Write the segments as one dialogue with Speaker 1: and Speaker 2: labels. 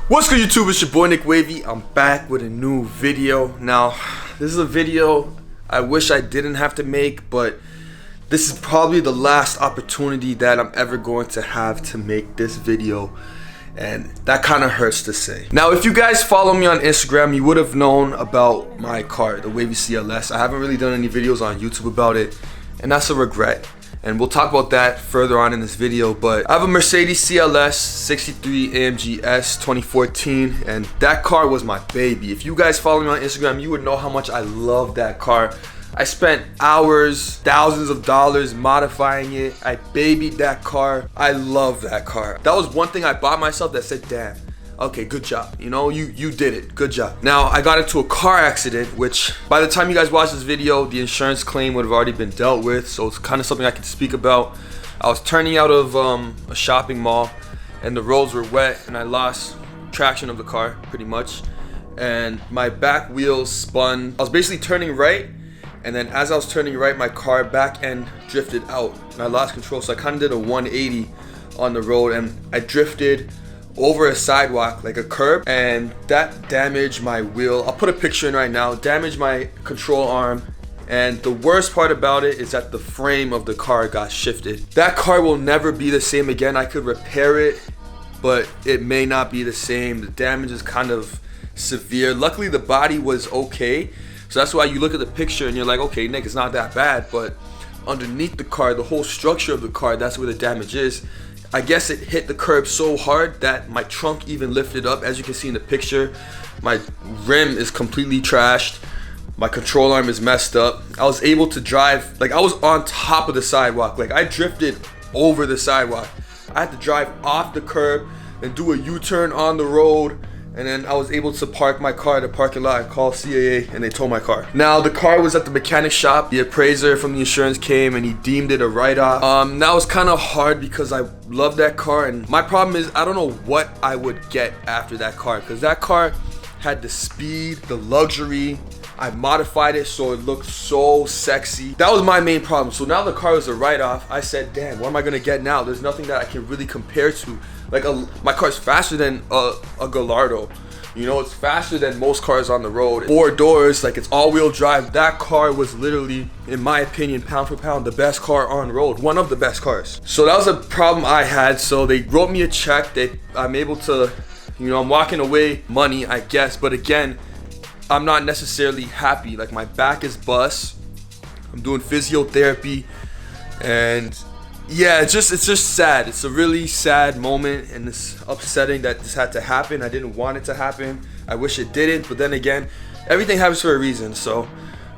Speaker 1: What's good, YouTube? It's your boy Nick Wavy. I'm back with a new video. Now, this is a video I wish I didn't have to make, but this is probably the last opportunity that I'm ever going to have to make this video, and that kind of hurts to say. Now, if you guys follow me on Instagram, you would have known about my car, the Wavy CLS. I haven't really done any videos on YouTube about it, and that's a regret. And we'll talk about that further on in this video. But I have a Mercedes CLS 63 AMG S 2014, and that car was my baby. If you guys follow me on Instagram, you would know how much I love that car. I spent hours, thousands of dollars modifying it. I babied that car. I love that car. That was one thing I bought myself that said, damn, okay, good job. You know, you did it. Good job. Now, I got into a car accident, which by the time you guys watch this video, the insurance claim would have already been dealt with. So it's kind of something I can speak about. I was turning out of a shopping mall, and the roads were wet, and I lost traction of the car pretty much. And my back wheels spun. I was basically turning right, and then as I was turning right, my car back end drifted out, and I lost control. So I kind of did a 180 on the road, and I drifted over a sidewalk, like a curb, and that damaged my wheel. I'll put a picture in right now. Damaged my control arm, and the worst part about it is that the frame of the car got shifted. That car will never be the same again. I could repair it, but it may not be the same. The damage is kind of severe. Luckily, the body was okay, so that's why you look at the picture and you're like, okay, Nick, it's not that bad. But underneath the car, the whole structure of the car, that's where the damage is. I guess it hit the curb so hard that my trunk even lifted up. As you can see in the picture, my rim is completely trashed. My control arm is messed up. I was able to drive, like I was on top of the sidewalk. Like I drifted over the sidewalk. I had to drive off the curb and do a U-turn on the road. And then I was able to park my car at the parking lot and call CAA, and they towed my car. Now, the car was at the mechanic shop. The appraiser from the insurance came and he deemed it a write-off. That was kind of hard because I love that car, and my problem is I don't know what I would get after that car, because that car had the speed, the luxury. I modified it so it looked so sexy. That was my main problem. So now the car was a write-off. I said, damn, what am I gonna get now? There's nothing that I can really compare to. Like my car's faster than a Gallardo. You know, it's faster than most cars on the road. 4 doors, like it's all-wheel drive. That car was literally, in my opinion, pound for pound, the best car on road. One of the best cars. So that was a problem I had. So they wrote me a check. I'm able to, you know, I'm walking away money, I guess. But again, I'm not necessarily happy. Like my back is bust. I'm doing physiotherapy, and yeah, it's just sad. It's a really sad moment, and it's upsetting that this had to happen. I didn't want it to happen. I wish it didn't, but then again, everything happens for a reason. So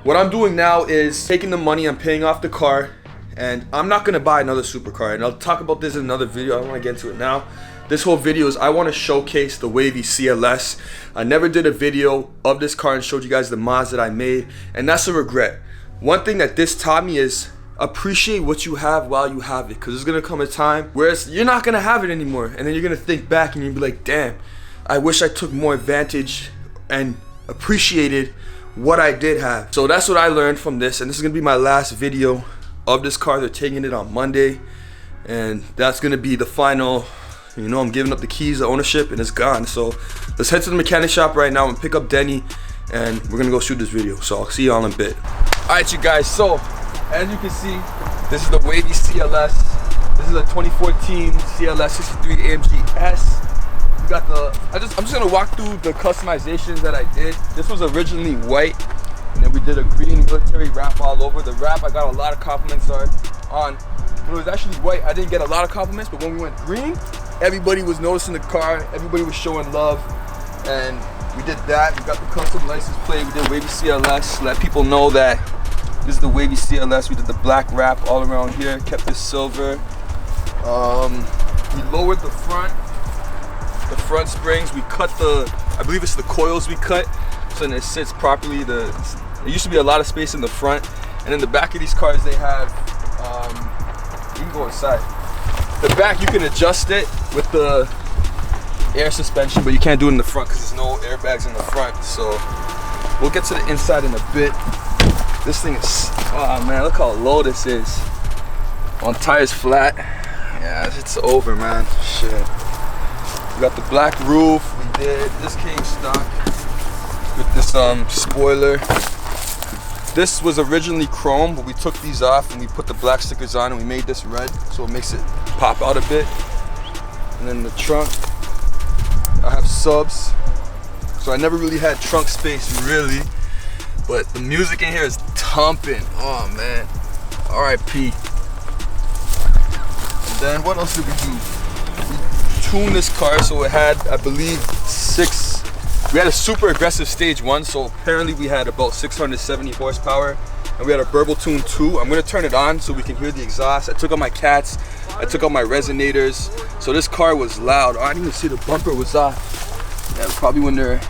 Speaker 1: what I'm doing now is taking the money, I'm paying off the car, and I'm not gonna buy another supercar. And I'll talk about this in another video. I don't want to get into it now. This whole video is I want to showcase the Wavy CLS. I never did a video of this car and showed you guys the mods that I made, and that's a regret. One thing that this taught me is appreciate what you have while you have it, because there's gonna come a time where you're not gonna have it anymore, and then you're gonna think back and you'll be like, damn, I wish I took more advantage and appreciated what I did have. So that's what I learned from this, and this is gonna be my last video of this car. They're taking it on Monday, and that's gonna be the final. You know, I'm giving up the keys, the ownership, and it's gone. So let's head to the mechanic shop right now and pick up Denny, and we're gonna go shoot this video. So I'll see y'all in a bit. All right, you guys, so as you can see, this is the Wavy CLS. This is a 2014 CLS 63 AMG S. We got the, I'm just gonna walk through the customizations that I did. This was originally white, and then we did a green military wrap all over. The wrap I got a lot of compliments on. When it was actually white, I didn't get a lot of compliments, but when we went green, everybody was noticing the car, everybody was showing love, and we did that. We got the custom license plate, we did Wavy CLS, let people know that this is the Wavy CLS. We did the black wrap all around here, kept this silver. We lowered the front springs. We cut I believe it's the coils we cut, so then it sits properly. There used to be a lot of space in the front, and in the back of these cars they have, you can go inside. The back, you can adjust it with the air suspension, but you can't do it in the front because there's no airbags in the front. So we'll get to the inside in a bit. This thing is, oh man, look how low this is. On tires flat. Yeah, it's over, man. Shit. We got the black roof. We did. This came stock with this spoiler. This was originally chrome, but we took these off and we put the black stickers on and we made this red, so it makes it pop out a bit. And then the trunk, I have subs, so I never really had trunk space really, but the music in here is thumping. Oh man, R.I.P. And then what else did we do? We tuned this car so it had, I believe, we had a super aggressive stage 1, so apparently we had about 670 horsepower, and we had a Burble Tune 2. I'm gonna turn it on so we can hear the exhaust. I took out my cats, I took out my resonators, so this car was loud. Oh, I didn't even see the bumper was off. Yeah, probably when they're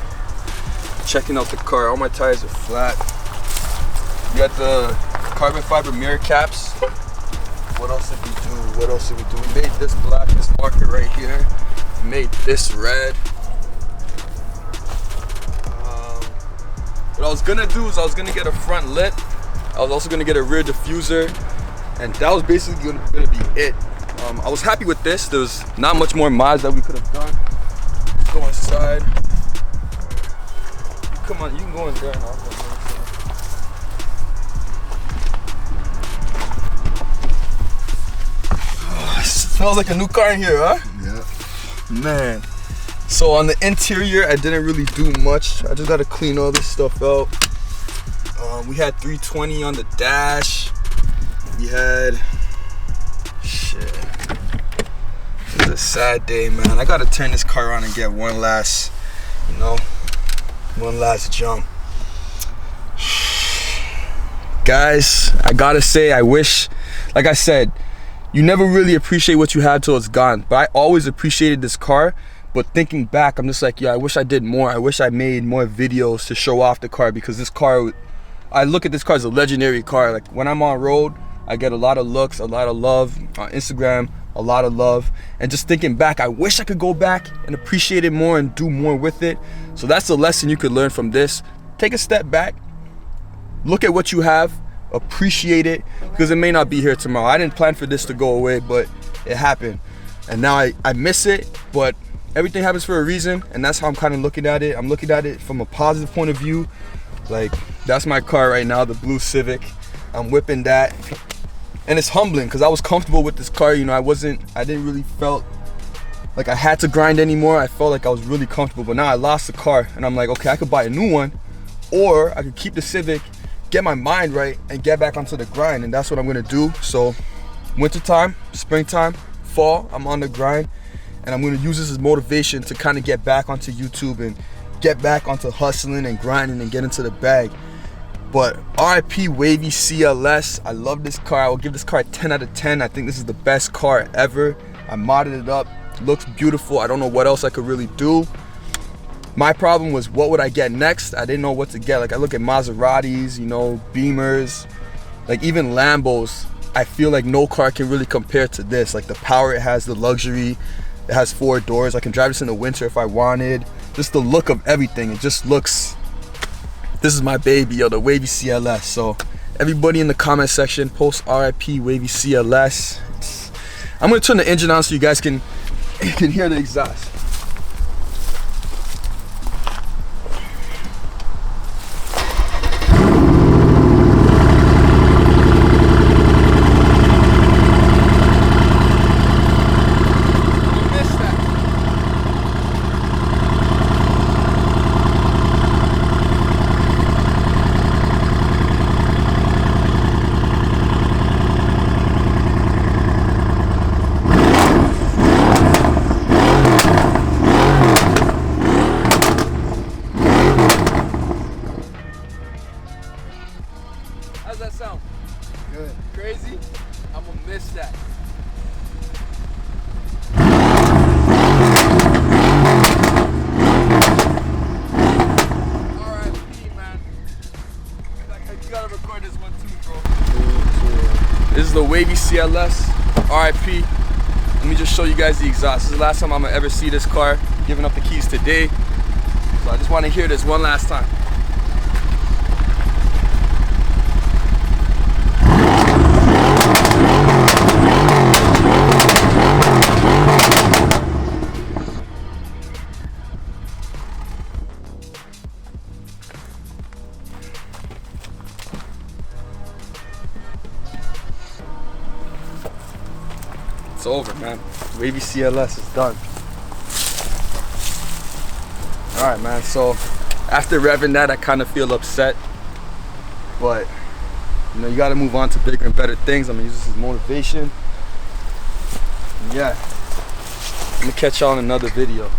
Speaker 1: checking out the car. All my tires are flat. We got the carbon fiber mirror caps. What else did we do? What else did we do? We made this black, this marker right here. We made this red. What I was gonna do is I was gonna get a front lip. I was also gonna get a rear diffuser, and that was basically gonna be it. I was happy with this. There was not much more mods that we could have done. Let's go inside. Come on, you can go in there and I'll go inside. Oh, it smells like a new car in here, huh?
Speaker 2: Yeah.
Speaker 1: Man. So on the interior, I didn't really do much. I just got to clean all this stuff out. We had 320 on the dash. We had, shit. It was a sad day, man. I got to turn this car on and get one last, one last jump. Guys, I got to say, I wish, like I said, you never really appreciate what you have till it's gone. But I always appreciated this car. But thinking back, I'm just like, yeah, I wish I did more. I wish I made more videos to show off the car, because this car, I look at this car as a legendary car. Like when I'm on road, I get a lot of looks, a lot of love. On Instagram, a lot of love. And just thinking back, I wish I could go back and appreciate it more and do more with it. So that's the lesson you could learn from this. Take a step back, look at what you have, appreciate it, because it may not be here tomorrow. I didn't plan for this to go away, but it happened. And now I miss it, but everything happens for a reason, and that's how I'm kind of looking at it. I'm looking at it from a positive point of view. Like, that's my car right now, the blue Civic. I'm whipping that, and it's humbling because I was comfortable with this car. I didn't really felt like I had to grind anymore. I felt like I was really comfortable, but now I lost the car, and I'm like, okay, I could buy a new one, or I could keep the Civic, get my mind right, and get back onto the grind, and that's what I'm gonna do. So, wintertime, springtime, fall, I'm on the grind. And I'm gonna use this as motivation to kind of get back onto YouTube and get back onto hustling and grinding and get into the bag. But R.I.P. Wavy CLS. I love this car. I will give this car a 10 out of 10. I think this is the best car ever. I modded it up. Looks beautiful. I don't know what else I could really do. My problem was, what would I get next? I didn't know what to get. Like, I look at Maseratis, Beamers, like even Lambos. I feel like no car can really compare to this. Like the power it has, the luxury. It has 4 doors. I can drive this in the winter if I wanted. Just the look of everything. It just looks, this is my baby, yo, the Wavy CLS. So everybody in the comment section, post RIP Wavy CLS. I'm gonna turn the engine on so you guys can hear the exhaust. How's that sound?
Speaker 2: Good.
Speaker 1: Crazy? I'm gonna miss that. R.I.P. man. You gotta record this one too, bro. This is the Wavy CLS. R.I.P. Let me just show you guys the exhaust. This is the last time I'm gonna ever see this car. Giving up the keys today. So I just want to hear this one last time. It's over, man. Wavy CLS is done. Alright, man, so after revving that, I kind of feel upset. But, you know, you gotta move on to bigger and better things. I'm gonna use this as motivation. And yeah, I'm gonna catch y'all in another video.